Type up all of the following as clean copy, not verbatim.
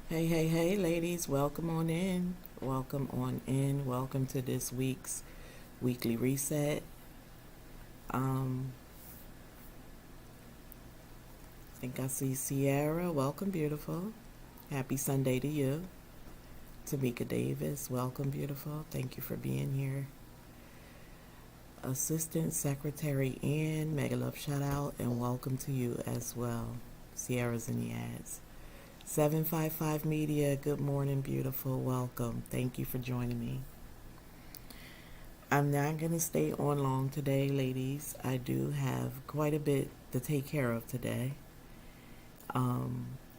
Hey, ladies, welcome on in. Welcome on in. Welcome to this week's weekly reset. Um, I think I see Sierra. Welcome, beautiful. Happy Sunday to you. Tamika Davis, welcome, beautiful. Thank you for being here. Assistant Secretary Ann, mega love shout out, and welcome to you as well. Sierra's in the ads. 755 Media, good morning, beautiful. Welcome. Thank you for joining me. I'm not going to stay on long today, ladies. I do have quite a bit to take care of today.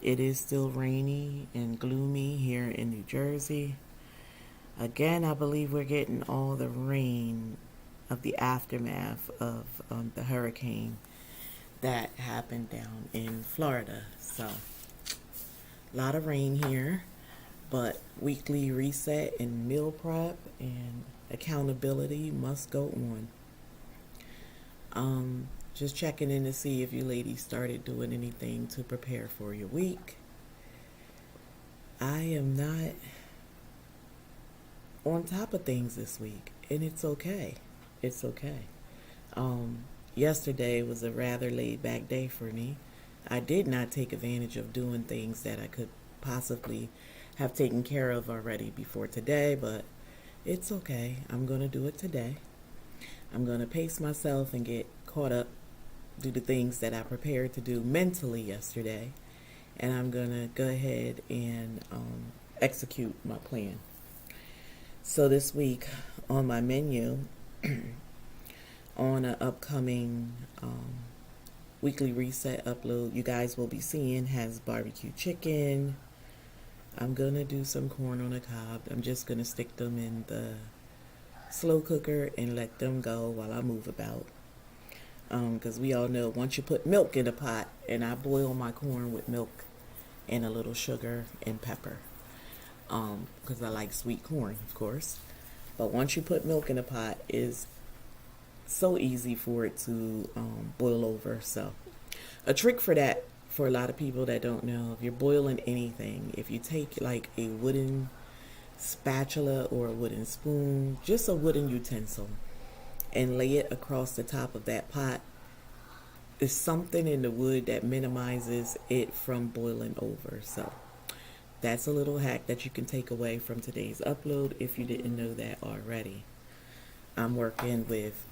It is still rainy and gloomy here in New Jersey. Again, I believe we're getting all the rain of the aftermath of the hurricane that happened down in Florida. So, a lot of rain here, but weekly reset and meal prep and accountability must go on. Just checking in to see if you ladies started doing anything to prepare for your week. I am not on top of things this week, and it's okay. It's okay. Yesterday was a rather laid back day for me. I did not take advantage of doing things that I could possibly have taken care of already before today, but it's okay. I'm going to do it today. I'm going to pace myself and get caught up, do the things that I prepared to do mentally yesterday, and I'm going to go ahead and execute my plan. So this week on my menu, on an upcoming weekly reset upload, you guys will be seeing has barbecue chicken. I'm going to do some corn on the cob. I'm just going to stick them in the slow cooker and let them go while I move about. Because we all know once you put milk in a pot, and I boil my corn with milk and a little sugar and pepper, because I like sweet corn, of course. But once you put milk in a pot, is so easy for it to boil over. So a trick for that, for a lot of people that don't know, if you're boiling anything, if you take like a wooden spatula or a wooden spoon, just a wooden utensil, and lay it across the top of that pot, there's something in the wood that minimizes it from boiling over. So that's a little hack that you can take away from today's upload if you didn't know that already. I'm working with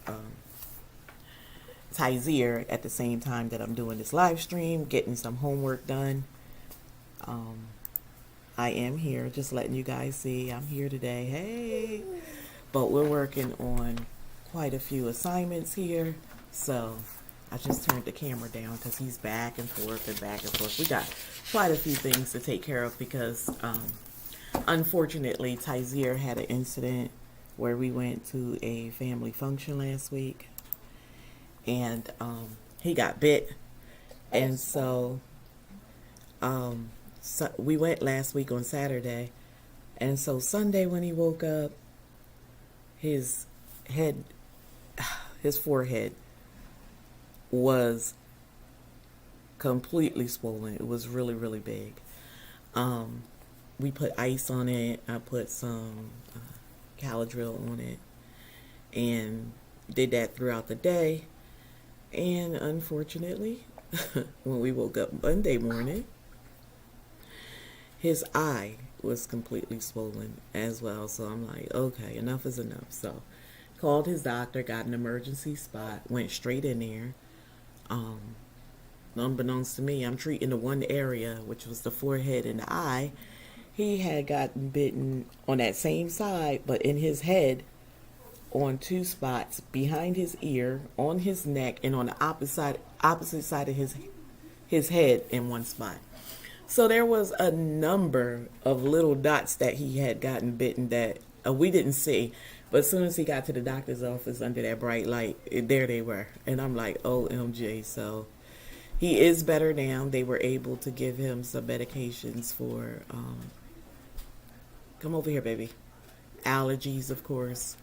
Kha'yair at the same time that I'm doing this live stream, getting some homework done. I am here, just letting you guys see I'm here today. Hey! But we're working on quite a few assignments here. So I just turned the camera down because he's back and forth and back and forth. We got quite a few things to take care of because unfortunately Kha'yair had an incident where we went to a family function last week, and he got bit, and so we went last week on Saturday, and so Sunday when he woke up, his forehead was completely swollen. It was really, really big. We put ice on it. I put some Caladril on it and did that throughout the day. And unfortunately, when we woke up Monday morning, his eye was completely swollen as well. So I'm like, okay, enough is enough. So called his doctor, got an emergency spot, went straight in there. Unbeknownst to me, I'm treating the one area, which was the forehead and the eye. He had gotten bitten on that same side, but in his head, on two spots, behind his ear, on his neck, and on the opposite side of his head in one spot. So there was a number of little dots that he had gotten bitten that we didn't see. But as soon as he got to the doctor's office under that bright light, there they were. And I'm like, OMG. So he is better now. They were able to give him some medications for, come over here, baby. Allergies, of course.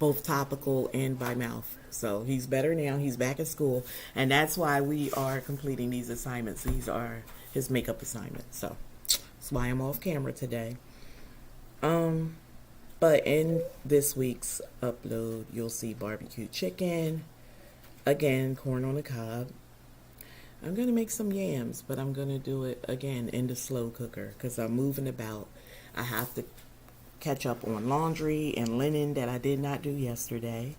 both topical and by mouth. So he's better now. He's back at school, and that's why we are completing these assignments. These are his makeup assignments. So that's why I'm off camera today. But in this week's upload, you'll see barbecue chicken, again, corn on the cob. I'm going to make some yams, but I'm going to do it again in the slow cooker because I'm moving about. I have to catch up on laundry and linen that I did not do yesterday.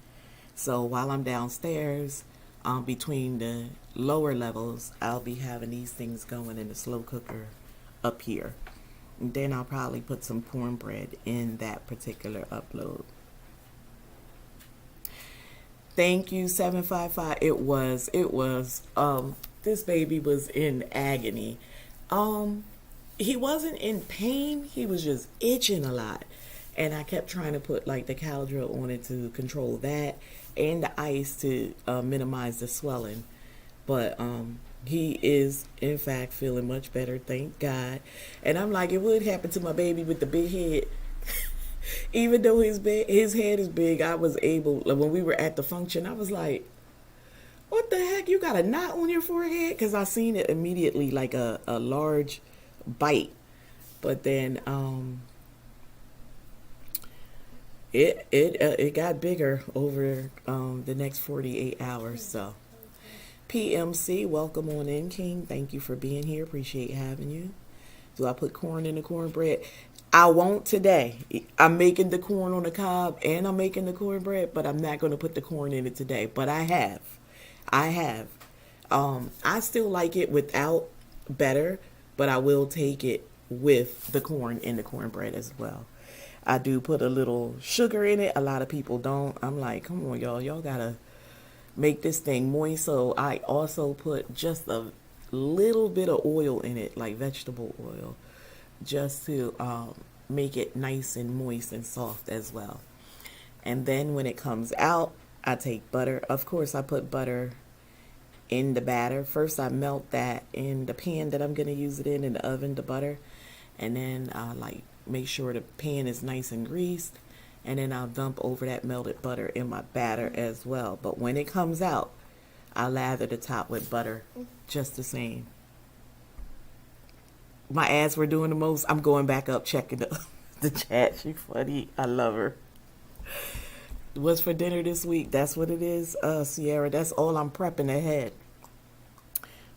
So while I'm downstairs, between the lower levels, I'll be having these things going in the slow cooker up here. And then I'll probably put some cornbread in that particular upload. Thank you, 755. It was, this baby was in agony. He wasn't in pain. He was just itching a lot. And I kept trying to put like the Caladryl on it to control that and the ice to minimize the swelling. But he is, in fact, feeling much better, thank God. And I'm like, it would happen to my baby with the big head. Even though his head is big, I was able, when we were at the function, I was like, what the heck? You got a knot on your forehead? Because I seen it immediately, like a large bite. But then it got bigger over the next 48 hours. So PMC, welcome on in, King. Thank you for being here. Appreciate having you. Do I put corn in the cornbread? I won't today. I'm making the corn on the cob and I'm making the cornbread, but I'm not going to put the corn in it today. But I have. I still like it without better, but I will take it with the corn in the cornbread as well. I do put a little sugar in it. A lot of people don't. I'm like, come on, y'all. Y'all got to make this thing moist. So I also put just a little bit of oil in it, like vegetable oil, just to make it nice and moist and soft as well. And then when it comes out, I take butter. Of course, I put butter in the batter. First, I melt that in the pan that I'm going to use it in the oven, the butter. And then I make sure the pan is nice and greased. And then I'll dump over that melted butter in my batter as well. But when it comes out, I lather the top with butter just the same. My ads were doing the most. I'm going back up checking the chat. She's funny. I love her. What's for dinner this week? That's what it is, Sierra. That's all I'm prepping ahead.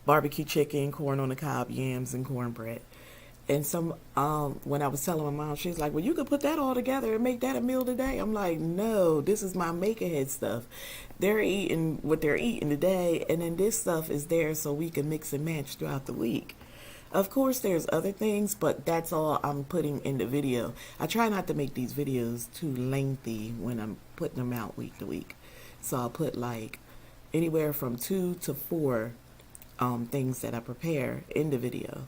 Barbecue chicken, corn on the cob, yams, and cornbread. And when I was telling my mom, she's like, well, you could put that all together and make that a meal today. I'm like, no, this is my make ahead stuff. They're eating what they're eating today, and then this stuff is there so we can mix and match throughout the week. Of course, there's other things, but that's all I'm putting in the video. I try not to make these videos too lengthy when I'm putting them out week to week. So I'll put like anywhere from 2 to 4 things that I prepare in the video,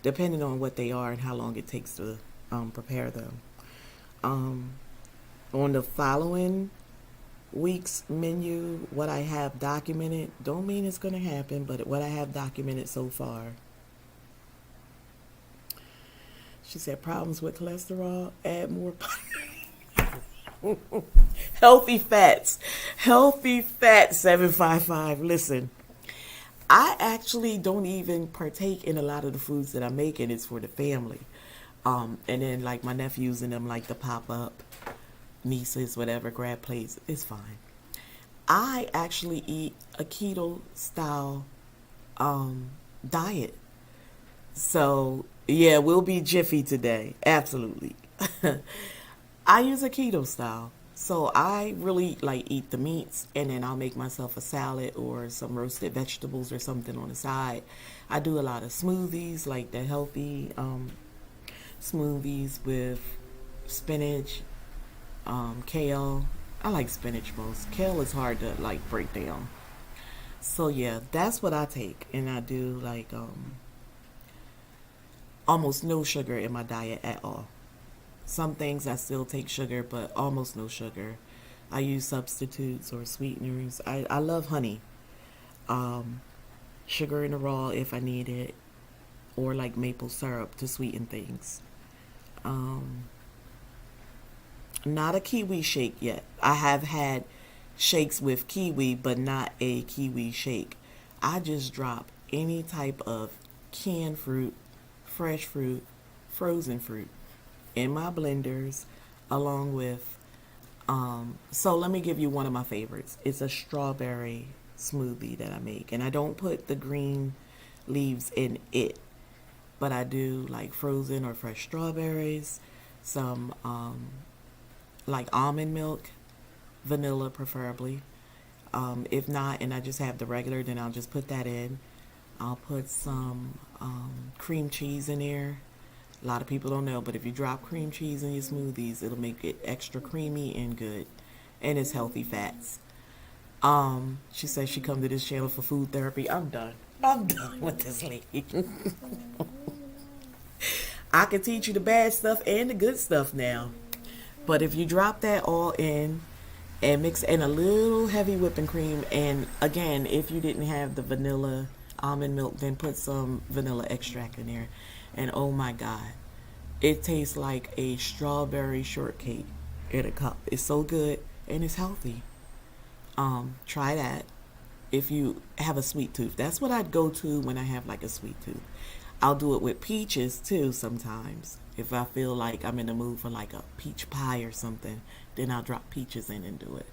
depending on what they are and how long it takes to prepare them. On the following week's menu, what I have documented, don't mean it's going to happen, but what I have documented so far. She said, problems with cholesterol, add more healthy fats. Healthy fats, 755. Listen, I actually don't even partake in a lot of the foods that I'm making. It's for the family. And then like my nephews and them like to pop up, nieces, whatever, grab plates. It's fine. I actually eat a keto style diet. So yeah, we'll be jiffy today. Absolutely. I use a keto style. So I really like eat the meats and then I'll make myself a salad or some roasted vegetables or something on the side. I do a lot of smoothies, like the healthy smoothies with spinach, kale. I like spinach most. Kale is hard to like break down. So yeah, that's what I take. And I do like almost no sugar in my diet at all. Some things I still take sugar, but almost no sugar. I use substitutes or sweeteners. I love honey. Sugar in the raw if I need it, or like maple syrup to sweeten things. Not a kiwi shake yet. I have had shakes with kiwi, but not a kiwi shake. I just drop any type of canned fruit, fresh fruit, frozen fruit in my blenders along with so let me give you one of my favorites. It's a strawberry smoothie that I make, and I don't put the green leaves in it, but I do like frozen or fresh strawberries, some like almond milk, vanilla preferably. If not, and I just have the regular, then I'll just put that in. I'll put some cream cheese in there. A lot of people don't know, but if you drop cream cheese in your smoothies, it'll make it extra creamy and good, and it's healthy fats. She says she come to this channel for food therapy. I'm done. I'm done with this lady. I can teach you the bad stuff and the good stuff now. But if you drop that all in and mix in a little heavy whipping cream, and again, if you didn't have the vanilla almond milk, then put some vanilla extract in there. And oh my God, it tastes like a strawberry shortcake in a cup. It's so good and it's healthy. Try that if you have a sweet tooth. That's what I'd go to when I have like a sweet tooth. I'll do it with peaches too sometimes. If I feel like I'm in the mood for like a peach pie or something, then I'll drop peaches in and do it.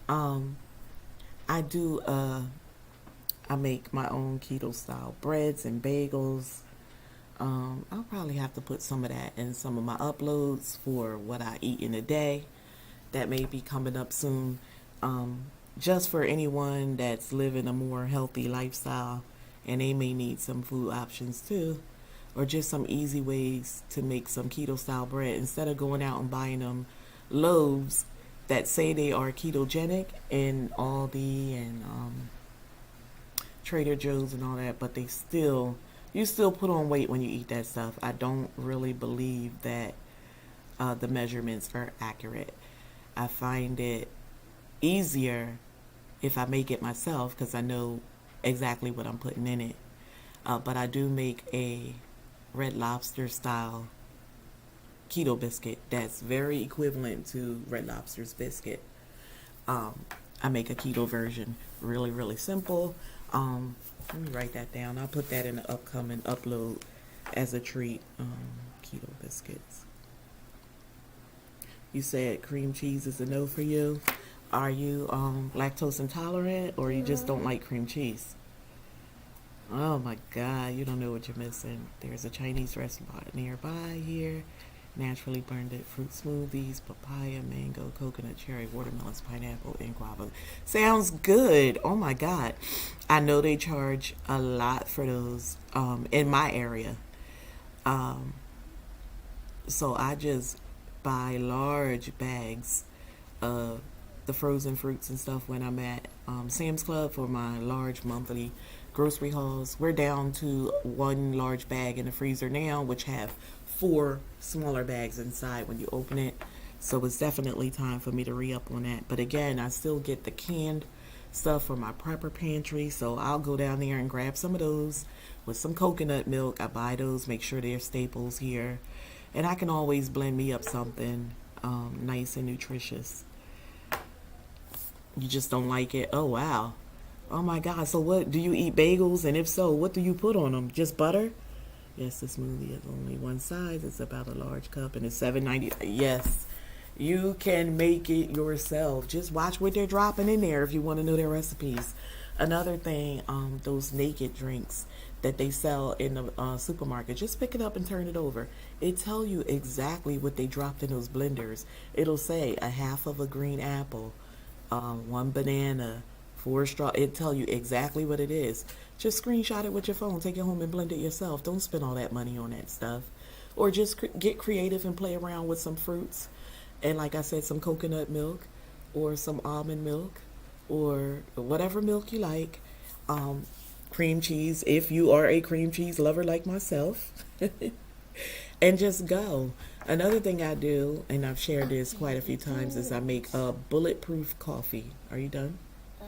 I do I make my own keto style breads and bagels. I'll probably have to put some of that in some of my uploads for what I eat in a day. That may be coming up soon. Just for anyone that's living a more healthy lifestyle and they may need some food options too, or just some easy ways to make some keto style bread instead of going out and buying them loaves that say they are ketogenic in Aldi and Trader Joe's and all that, but you still put on weight when you eat that stuff. I don't really believe that the measurements are accurate. I find it easier if I make it myself because I know exactly what I'm putting in it. But I do make a Red Lobster style keto biscuit that's very equivalent to Red Lobster's biscuit. I make a keto version, really, really simple. Let me write that down. I'll put that in the upcoming upload as a treat. Keto biscuits. You said cream cheese is a no for you. Are you lactose intolerant, or you just don't like cream cheese? Oh my God, you don't know what you're missing. There's a Chinese restaurant nearby here. Naturally blended fruit smoothies, papaya, mango, coconut, cherry, watermelons, pineapple, and guava. Sounds good. Oh my God. I know they charge a lot for those in my area. So I just buy large bags of the frozen fruits and stuff when I'm at Sam's Club for my large monthly grocery hauls. We're down to one large bag in the freezer now, which have 4 smaller bags inside when you open it. So it's definitely time for me to re-up on that. But again, I still get the canned stuff from my prepper pantry, so I'll go down there and grab some of those with some coconut milk. I buy those, make sure they're staples here, and I can always blend me up something nice and nutritious. You just don't like it? Oh wow. Oh my God. So what do you eat? Bagels? And if so, what do you put on them? Just butter? Yes, the smoothie is only one size. It's about a large cup and it's $7.90. Yes, you can make it yourself. Just watch what they're dropping in there if you want to know their recipes. Another thing, those naked drinks that they sell in the supermarket, just pick it up and turn it over. It tell you exactly what they dropped in those blenders. It'll say a half of a green apple, 1 banana, 4 straw. It tell you exactly what it is. Just screenshot it with your phone, take it home and blend it yourself. Don't spend all that money on that stuff. Or just get creative and play around with some fruits. And like I said, some coconut milk or some almond milk or whatever milk you like. Cream cheese, if you are a cream cheese lover like myself. And just go. Another thing I do, and I've shared this quite a few times, is I make a bulletproof coffee. Are you done? I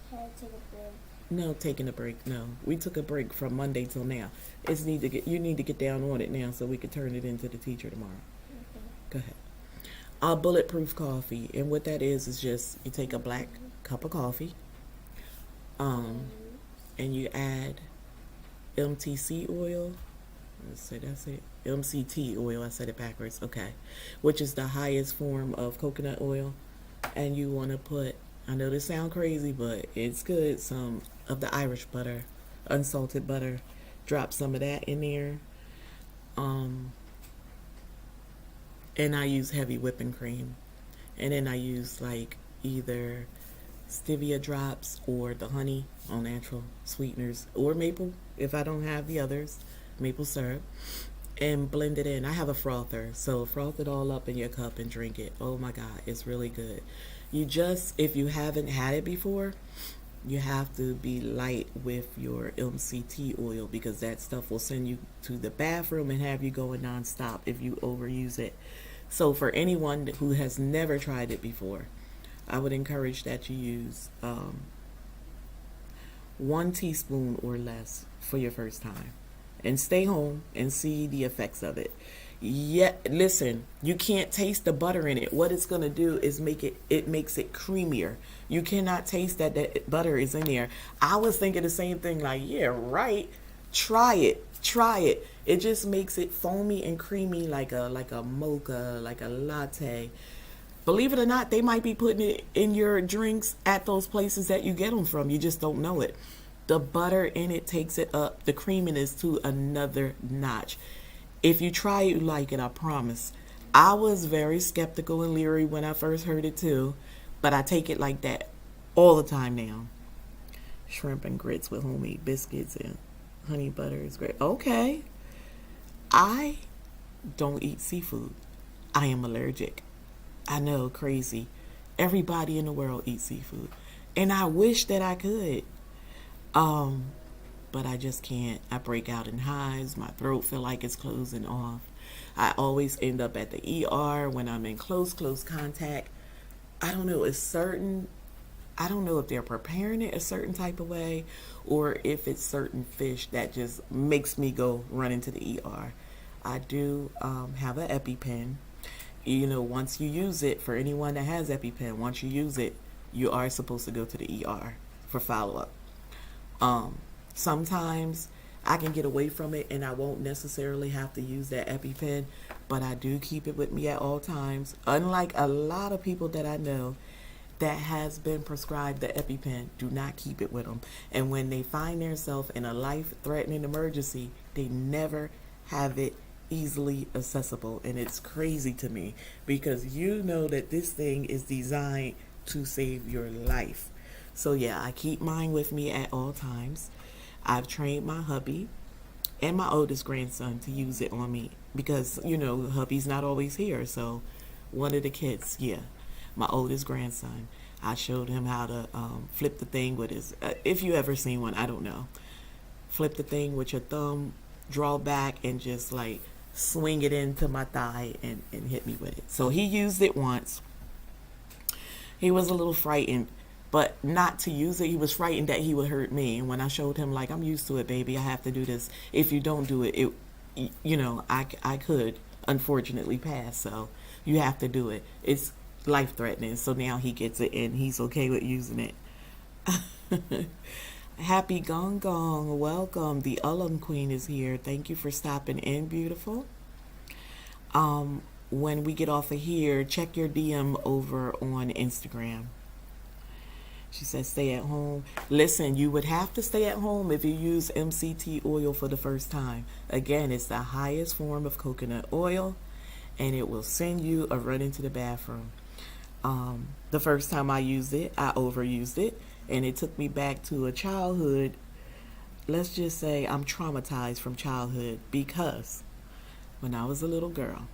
had to take a break. No, taking a break. No, we took a break from Monday till now. You need to get down on it now so we can turn it into the teacher tomorrow. Okay. Go ahead. Bulletproof coffee. And what that is just you take a black cup of coffee, um, and you add MTC oil. Let's say that's it. MCT oil. I said it backwards. Okay, which is the highest form of coconut oil, and you want to put. I know this sounds crazy, but it's good. Some of the Irish butter, unsalted butter. Drop some of that in there. Um, and I use heavy whipping cream, and then I use like either stevia drops or the honey, all natural sweeteners, or maple if I don't have the others, maple syrup, and blend it in. I have a frother, so froth it all up in your cup and drink it. Oh my God, it's really good. You just, if you haven't had it before, you have to be light with your MCT oil because that stuff will send you to the bathroom and have you going nonstop if you overuse it. So for anyone who has never tried it before, I would encourage that you use 1 teaspoon or less for your first time, and stay home and see the effects of it. Yet, listen, you can't taste the butter in it. What it's gonna do is it makes it creamier. You cannot taste that butter is in there. I was thinking the same thing, like, yeah, right. Try it. It just makes it foamy and creamy like a mocha, like a latte. Believe it or not, they might be putting it in your drinks at those places that you get them from. You just don't know it. The butter in it takes it up, the creaminess to another notch. If you try it, you like it, I promise. I was very skeptical and leery when I first heard it too, but I take it like that all the time now. Shrimp and grits with homemade biscuits and honey butter is great. Okay. I don't eat seafood. I am allergic. I know, crazy. Everybody in the world eats seafood. And I wish that I could. But I just can't. I break out in hives. My throat feel like it's closing off. I always end up at the ER when I'm in close contact. I don't know, I don't know if they're preparing it a certain type of way or if it's certain fish that just makes me go run into the ER. I do have an EpiPen. You know, once you use it, for anyone that has EpiPen, once you use it, you are supposed to go to the ER for follow-up. Sometimes I can get away from it and I won't necessarily have to use that EpiPen, but I do keep it with me at all times. Unlike a lot of people that I know that has been prescribed the EpiPen, do not keep it with them. And when they find themselves in a life-threatening emergency, they never have it easily accessible. And it's crazy to me because you know that this thing is designed to save your life. So yeah, I keep mine with me at all times. I've trained my hubby and my oldest grandson to use it on me because, you know, hubby's not always here. So one of the kids, yeah, my oldest grandson, I showed him how to flip the thing with his, if you ever seen one, I don't know. Flip the thing with your thumb, draw back, and just like swing it into my thigh and hit me with it. So he used it once. He was a little frightened, but not to use it. He was frightened that he would hurt me. And when I showed him, like, I'm used to it, baby, I have to do this. If you don't do it, you know, I could unfortunately pass. So you have to do it. It's life-threatening. So now he gets it and he's okay with using it. Happy Gong Gong. Welcome. The Ullum Queen is here. Thank you for stopping in, beautiful. When we get off of here, check your DM over on Instagram. She says stay at home. Listen, you would have to stay at home if you use MCT oil for the first time. Again, it's the highest form of coconut oil, and it will send you a run into the bathroom. The first time I used it, I overused it, and it took me back to a childhood. Let's just say I'm traumatized from childhood because when I was a little girl,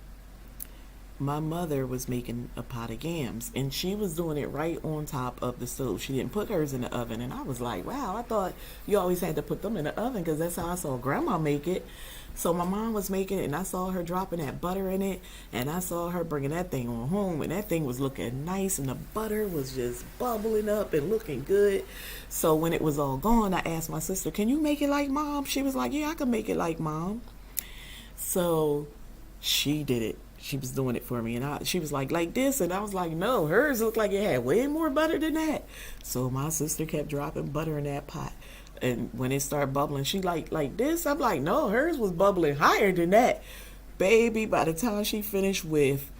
my mother was making a pot of yams and she was doing it right on top of the stove. She didn't put hers in the oven, and I was like, wow, I thought you always had to put them in the oven because that's how I saw grandma make it. So my mom was making it and I saw her dropping that butter in it, and I saw her bringing that thing on home, and that thing was looking nice and the butter was just bubbling up and looking good. So when it was all gone, I asked my sister, can you make it like mom? She was like, yeah, I can make it like mom. So she did it. she was doing it for me, and she was like this, and I was like, no, hers looked like it had way more butter than that. So my sister kept dropping butter in that pot, and when it started bubbling, she like this. I'm like, no, hers was bubbling higher than that, baby. By the time she finished with,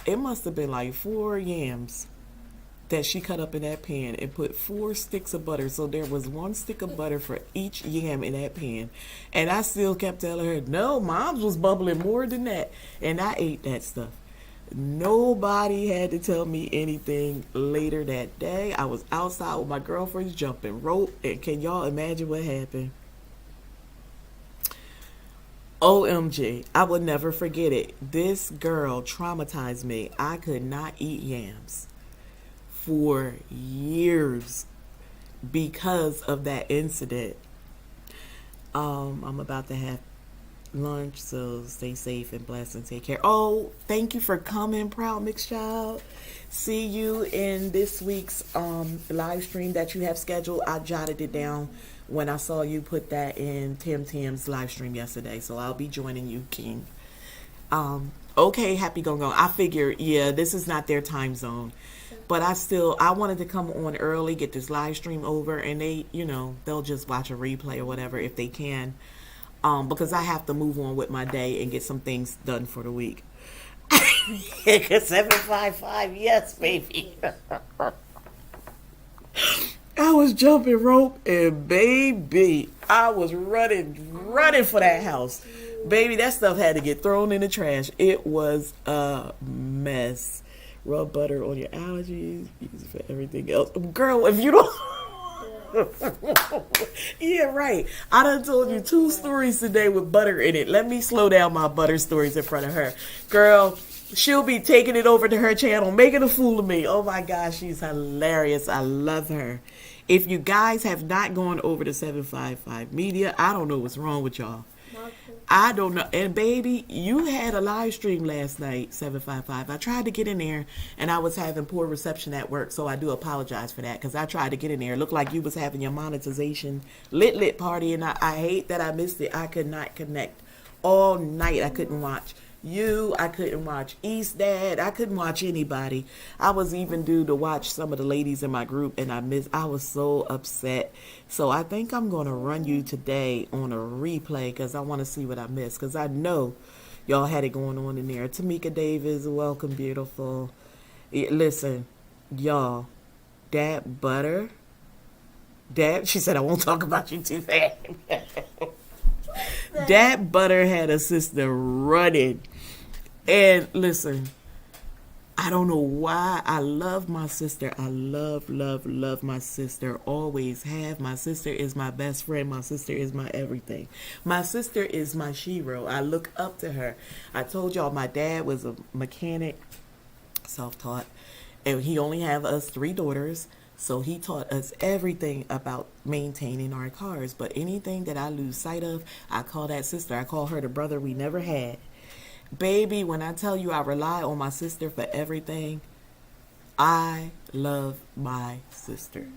it must have been like 4 yams that she cut up in that pan and put 4 sticks of butter. So there was 1 stick of butter for each yam in that pan. And I still kept telling her, no, mom's was bubbling more than that. And I ate that stuff. Nobody had to tell me anything later that day. I was outside with my girlfriends jumping rope. And can y'all imagine what happened? OMG, I will never forget it. This girl traumatized me. I could not eat yams for years because of that incident. I'm about to have lunch, so stay safe and blessed and take care. Oh, thank you for coming, Proud Mixed Child. See you in this week's live stream that you have scheduled. I jotted it down when I saw you put that in Tim's live stream yesterday, so I'll be joining you, King. Okay, Happy Gong Gong. I figured, yeah, this is not their time zone. But I wanted to come on early, get this live stream over, and they'll just watch a replay or whatever if they can. Because I have to move on with my day and get some things done for the week. 755, yes, baby. I was jumping rope, and baby, I was running for that house. Baby, that stuff had to get thrown in the trash. It was a mess. Rub butter on your allergies. Use it for everything else. Girl, if you don't... Yeah, right. I done told you 2 stories today with butter in it. Let me slow down my butter stories in front of her. Girl, she'll be taking it over to her channel, making a fool of me. Oh my gosh, she's hilarious. I love her. If you guys have not gone over to 755 Media, I don't know what's wrong with y'all. I don't know. And baby, you had a live stream last night, 755. I tried to get in there, and I was having poor reception at work, so I do apologize for that, because I tried to get in there. It looked like you was having your monetization lit party, and I hate that I missed it. I could not connect all night. I couldn't watch you. I couldn't watch East Dad. I couldn't watch anybody. I was even due to watch some of the ladies in my group, and I was so upset. So I think I'm going to run you today on a replay, because I want to see what I missed, because I know y'all had it going on in there. Tamika Davis, welcome, beautiful. Listen, y'all, that butter, she said I won't talk about you too fast. That butter had a sister running. And listen, I don't know why. I love my sister. I love my sister. Always have. My sister is my best friend. My sister is my everything. My sister is my shero. I look up to her. I told y'all my dad was a mechanic, self-taught, and he only have us 3 daughters. So he taught us everything about maintaining our cars. But anything that I lose sight of, I call that sister. I call her the brother we never had. Baby, when I tell you I rely on my sister for everything, I love my sister.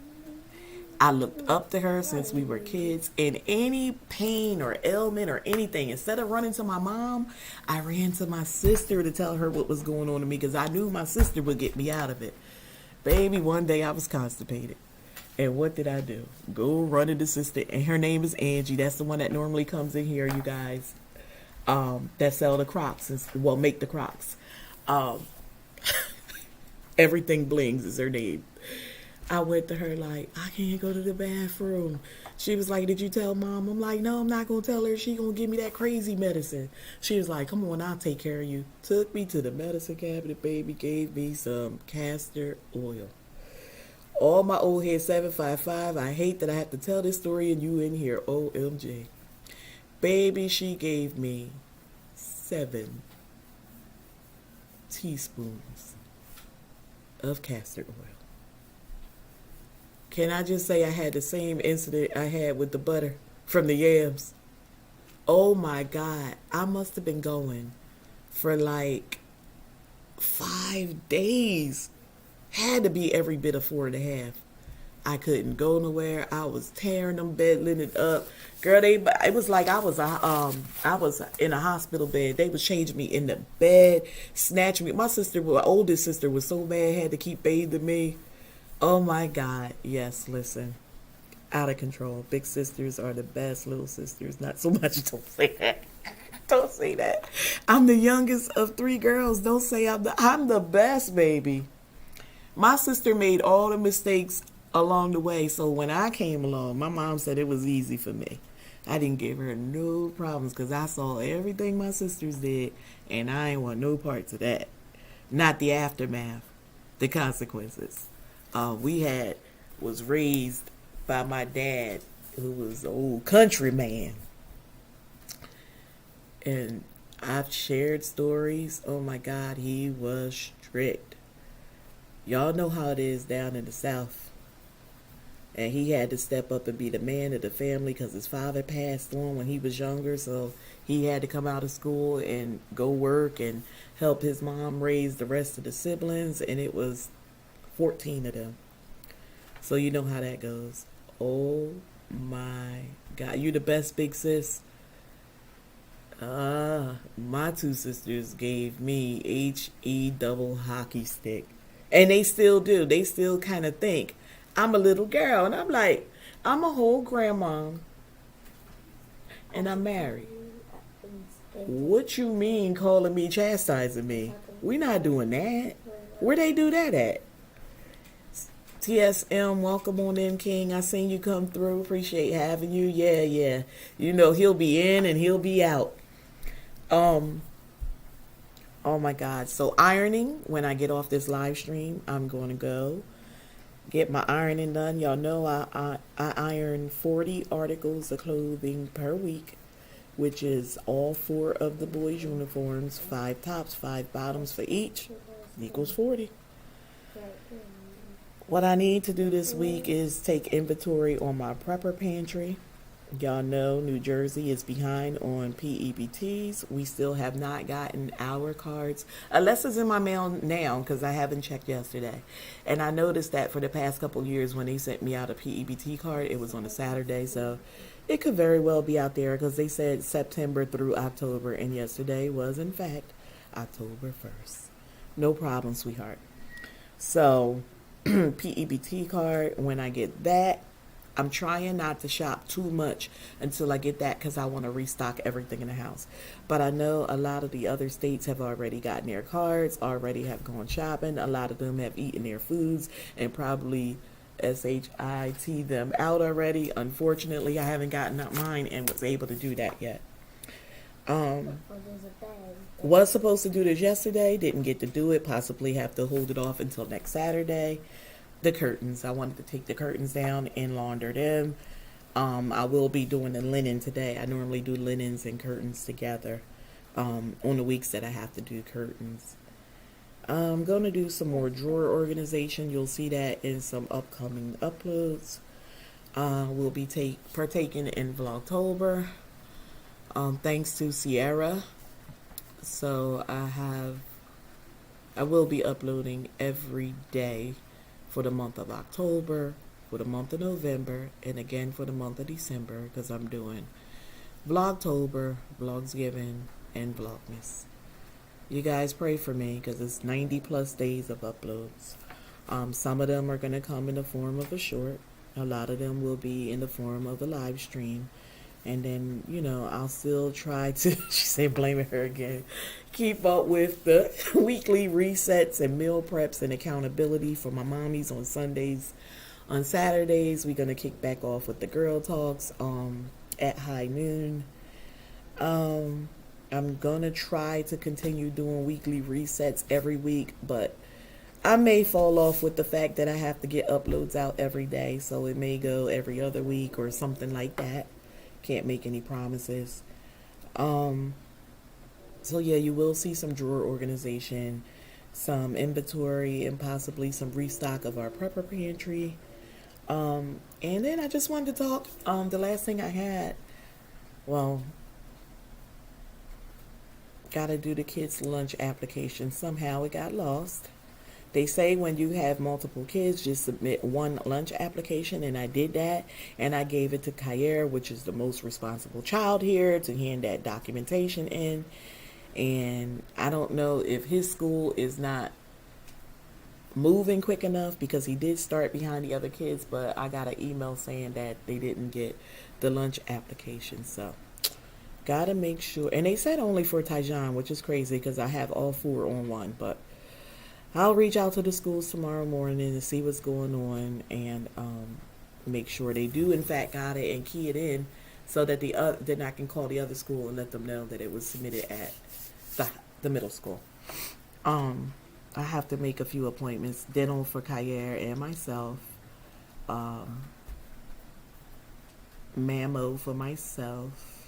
I looked up to her since we were kids. In any pain or ailment or anything, instead of running to my mom, I ran to my sister to tell her what was going on to me, because I knew my sister would get me out of it. Baby, one day I was constipated. And what did I do? Go run into sister. And her name is Angie. That's the one that normally comes in here, you guys. That sell the Crocs. Make the Crocs. Everything Blings is her name. I went to her like, I can't go to the bathroom. She was like, did you tell mom? I'm like, no, I'm not going to tell her. She going to give me that crazy medicine. She was like, come on, I'll take care of you. Took me to the medicine cabinet, baby. Gave me some castor oil. All my old head 755. I hate that I have to tell this story and you in here. OMG. Baby, she gave me 7 teaspoons of castor oil. Can I just say I had the same incident I had with the butter from the yams? Oh my God. I must have been going for like 5 days. Had to be every bit of 4.5. I couldn't go nowhere. I was tearing them bed linen up. Girl, it was like I was in a hospital bed. They was changing me in the bed, snatching me. My sister, my oldest sister, was so mad, had to keep bathing me. Oh my God. Yes, listen. Out of control. Big sisters are the best. Little sisters, not so much. Don't say that. Don't say that. I'm the youngest of three girls. Don't say I'm the best, baby. My sister made all the mistakes along the way. So when I came along, my mom said it was easy for me. I didn't give her no problems because I saw everything my sisters did, and I ain't want no parts of that. Not the aftermath, the consequences. Was raised by my dad, who was an old country man. And I've shared stories. Oh my God, he was strict. Y'all know how it is down in the South. And he had to step up and be the man of the family because his father passed on when he was younger. So he had to come out of school and go work and help his mom raise the rest of the siblings. And it was 14 of them. So you know how that goes. Oh my God. You the best, big sis. My two sisters gave me HE double hockey stick. And they still do. They still kind of think I'm a little girl. And I'm like, I'm a whole grandma. And I'm married. What you mean calling me, chastising me? We not doing that. Where they do that at? TSM, welcome on in, King. I seen you come through. Appreciate having you. Yeah. You know, he'll be in and he'll be out. Oh my God. So ironing, when I get off this live stream, I'm going to go get my ironing done. Y'all know I iron 40 articles of clothing per week, which is all 4 of the boys' uniforms, 5 tops, 5 bottoms for each, equals 40. What I need to do this week is take inventory on my prepper pantry. Y'all know New Jersey is behind on PEBTs. We still have not gotten our cards, unless it's in my mail now, because I haven't checked yesterday. And I noticed that for the past couple years when they sent me out a PEBT card, it was on a Saturday. So it could very well be out there because they said September through October. And yesterday was, in fact, October 1st. No problem, sweetheart. So PEBT card, when I get that, I'm trying not to shop too much until I get that because I want to restock everything in the house. But I know a lot of the other states have already gotten their cards, already have gone shopping. A lot of them have eaten their foods and probably SHIT them out already. Unfortunately, I haven't gotten up mine and was able to do that yet. Was supposed to do this yesterday, didn't get to do it, possibly have to hold it off until next Saturday. The curtains, I wanted to take the curtains down and launder them. I will be doing the linen today. I normally do linens and curtains together on the weeks that I have to do curtains. I'm going to do some more drawer organization. You'll see that in some upcoming uploads. We'll be partaking in Vlogtober. Thanks to Sierra. So I will be uploading every day for the month of October, for the month of November, and again for the month of December, because I'm doing Vlogtober, Vlogsgiving, and Vlogmas. You guys pray for me because it's 90 plus days of uploads. Some of them are going to come in the form of a short. A lot of them will be in the form of a live stream. And then, you know, I'll still try to, she said blaming her again, keep up with the weekly resets and meal preps and accountability for my mommies on Sundays. On Saturdays, we're going to kick back off with the girl talks at high noon. I'm going to try to continue doing weekly resets every week, but I may fall off with the fact that I have to get uploads out every day. So it may go every other week or something like that. Can't make any promises. So yeah, you will see some drawer organization, some inventory, and possibly some restock of our prepper pantry. And then I just wanted to talk. The last thing I had, well, gotta do the kids' lunch application. Somehow it got lost. They say when you have multiple kids, just submit one lunch application, and I did that, and I gave it to Kha'yair, which is the most responsible child here, to hand that documentation in. And I don't know if his school is not moving quick enough, because he did start behind the other kids, but I got an email saying that they didn't get the lunch application. So gotta make sure. And they said only for Taijan, which is crazy because I have all four on one. But I'll reach out to the schools tomorrow morning and see what's going on, and make sure they do in fact got it and key it in, so that then I can call the other school and let them know that it was submitted at the middle school. I have to make a few appointments. Dental for Kha'yair and myself. Mammo for myself.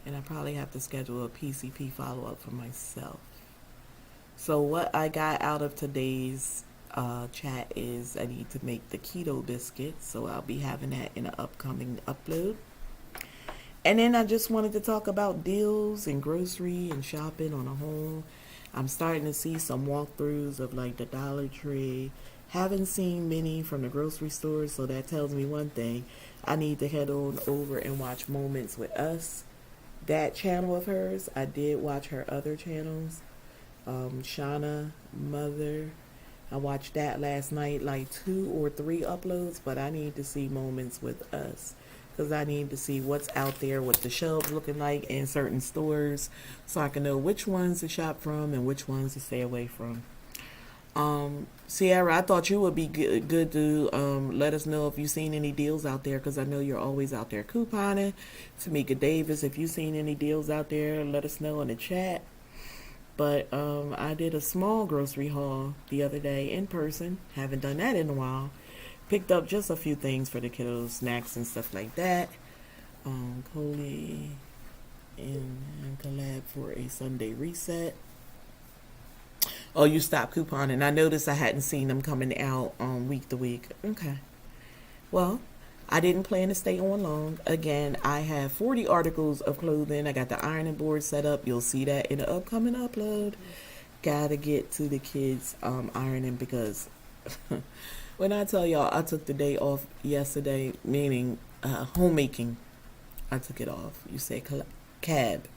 And I probably have to schedule a PCP follow-up for myself. So what I got out of today's chat is I need to make the keto biscuits. So I'll be having that in an upcoming upload. And then I just wanted to talk about deals and grocery and shopping on a whole. I'm starting to see some walkthroughs of like the Dollar Tree. Haven't seen many from the grocery stores, so that tells me one thing. I need to head on over and watch Moments with Us. That channel of hers, I did watch her other channels. Shauna, Mother. I watched that last night, like 2 or 3 uploads, but I need to see Moments with Us, because I need to see what's out there, what the shelves looking like in certain stores, so I can know which ones to shop from and which ones to stay away from. Sierra, I thought you would be good to let us know if you've seen any deals out there, because I know you're always out there couponing. Tamika Davis, if you've seen any deals out there, let us know in the chat. But I did a small grocery haul the other day in person. Haven't done that in a while. Picked up just a few things for the kiddos, snacks and stuff like that. Coley and collab for a Sunday reset. Oh, you stopped couponing. I noticed I hadn't seen them coming out week to week. Okay. Well, I didn't plan to stay on long. Again, I have 40 articles of clothing. I got the ironing board set up. You'll see that in the upcoming upload. Gotta get to the kids ironing, because when I tell y'all I took the day off yesterday, meaning homemaking, I took it off. You say cab.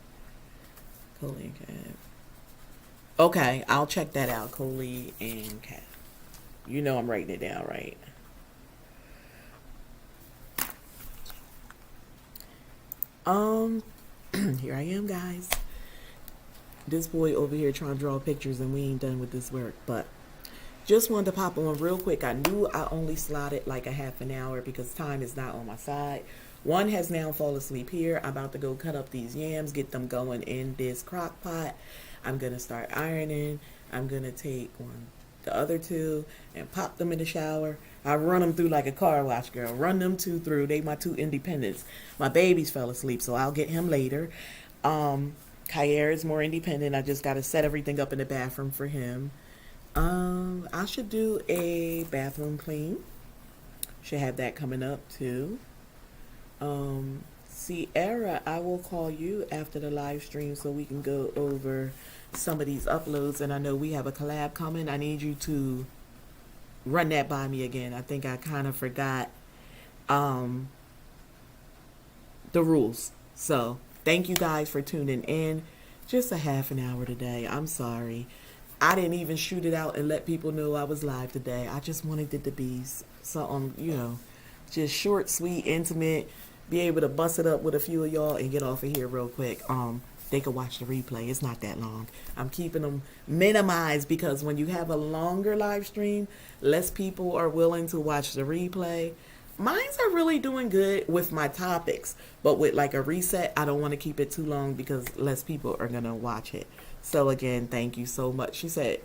Coley and cab. Okay, I'll check that out. Coley and cab. You know I'm writing it down, right? Here I am, guys. This boy over here trying to draw pictures, and we ain't done with this work, but just wanted to pop on real quick. I knew I only slotted like a half an hour because time is not on my side. One has now fallen asleep here. I'm about to go cut up these yams, get them going in this crock pot. I'm going to start ironing. I'm going to take the other 2 and pop them in the shower. I run them through like a car wash, girl. Run them 2 through. They my 2 independents. My babies fell asleep, so I'll get him later. Kha'yair is more independent. I just got to set everything up in the bathroom for him. I should do a bathroom clean. Should have that coming up too. Sierra, I will call you after the live stream so we can go over some of these uploads. And I know we have a collab coming. I need you to run that by me again. I think I kind of forgot the rules. So thank you guys for tuning in. Just a half an hour today. I'm sorry. I didn't even shoot it out and let people know I was live today. I just wanted it to be something, just short, sweet, intimate. Be able to bust it up with a few of y'all and get off of here real quick. They could watch the replay. It's not that long. I'm keeping them minimized because when you have a longer live stream, less people are willing to watch the replay. Mine's are really doing good with my topics, but with like a reset, I don't want to keep it too long because less people are going to watch it. So again, thank you so much. She said,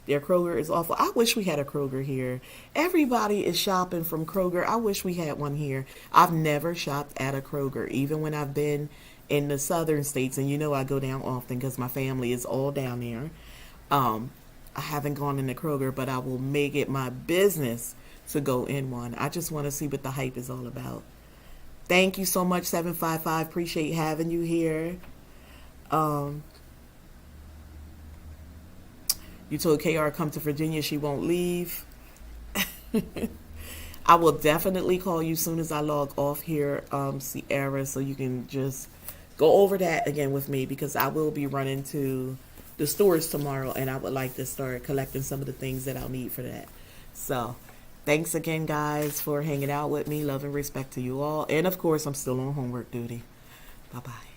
their Kroger is awful. I wish we had a Kroger here. Everybody is shopping from Kroger. I wish we had one here. I've never shopped at a Kroger, even when I've been in the southern states. And I go down often because my family is all down there. I haven't gone in the Kroger, but I will make it my business to go in one. I just want to see what the hype is all about. Thank you so much, 755. Appreciate having you here. You told KR come to Virginia, she won't leave. I will definitely call you soon as I log off here, Sierra, so you can just go over that again with me, because I will be running to the stores tomorrow, and I would like to start collecting some of the things that I'll need for that. So thanks again, guys, for hanging out with me. Love and respect to you all. And of course, I'm still on homework duty. Bye-bye.